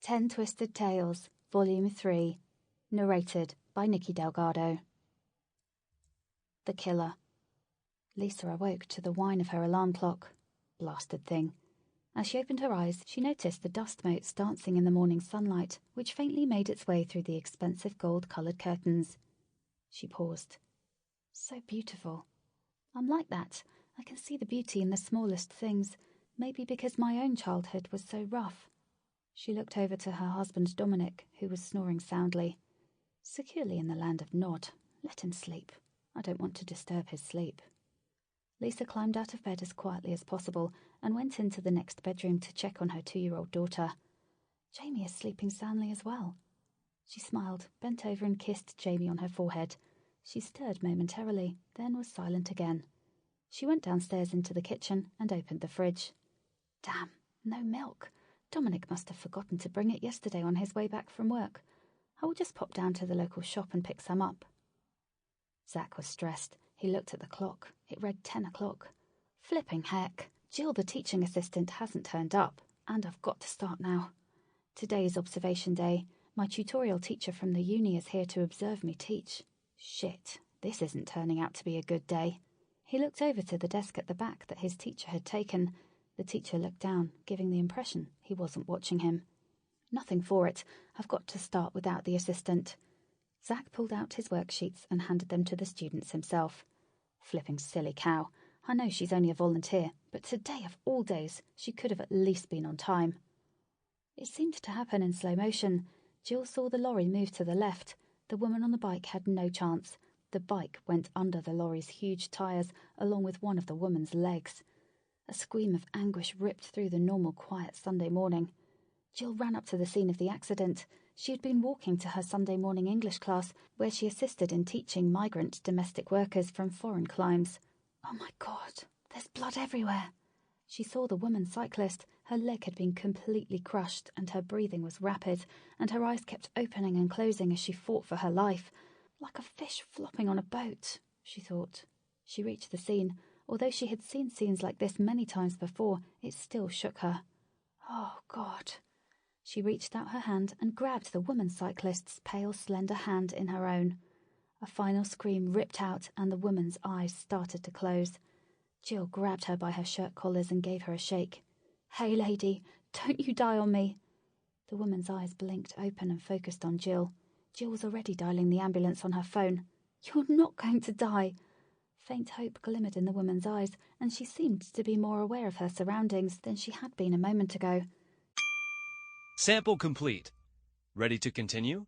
10 Twisted Tales, Volume 3. Narrated by Nikki Delgado. The Killer. Lisa awoke to the whine of her alarm clock. Blasted thing. As she opened her eyes, she noticed the dust motes dancing in the morning sunlight, which faintly made its way through the expensive gold-coloured curtains. She paused. So beautiful. I'm like that. I can see the beauty in the smallest things, maybe because my own childhood was so rough. She looked over to her husband Dominic, who was snoring soundly. Securely in the land of Nod. Let him sleep. I don't want to disturb his sleep. Lisa climbed out of bed as quietly as possible and went into the next bedroom to check on her 2-year-old daughter. Jamie is sleeping soundly as well. She smiled, bent over and kissed Jamie on her forehead. She stirred momentarily, then was silent again. She went downstairs into the kitchen and opened the fridge. Damn, no milk. Dominic must have forgotten to bring it yesterday on his way back from work. I will just pop down to the local shop and pick some up. Zach was stressed. He looked at the clock. It read 10 o'clock. Flipping heck. Jill, the teaching assistant, hasn't turned up, and I've got to start now. Today's observation day. My tutorial teacher from the uni is here to observe me teach. Shit, this isn't turning out to be a good day. He looked over to the desk at the back that his teacher had taken. The teacher looked down, giving the impression he wasn't watching him. Nothing for it. I've got to start without the assistant. Zach pulled out his worksheets and handed them to the students himself. Flipping silly cow. I know she's only a volunteer, but today of all days, she could have at least been on time. It seemed to happen in slow motion. Jill saw the lorry move to the left. The woman on the bike had no chance. The bike went under the lorry's huge tyres, along with one of the woman's legs. A scream of anguish ripped through the normal quiet Sunday morning. Jill ran up to the scene of the accident. She had been walking to her Sunday morning English class, where she assisted in teaching migrant domestic workers from foreign climes. Oh my God, there's blood everywhere. She saw the woman cyclist. Her leg had been completely crushed, and her breathing was rapid, and her eyes kept opening and closing as she fought for her life. Like a fish flopping on a boat, she thought. She reached the scene. Although she had seen scenes like this many times before, it still shook her. Oh, God. She reached out her hand and grabbed the woman cyclist's pale, slender hand in her own. A final scream ripped out and the woman's eyes started to close. Jill grabbed her by her shirt collars and gave her a shake. Hey, lady, don't you die on me. The woman's eyes blinked open and focused on Jill. Jill was already dialing the ambulance on her phone. You're not going to die. Faint hope glimmered in the woman's eyes, and she seemed to be more aware of her surroundings than she had been a moment ago. Sample complete. Ready to continue?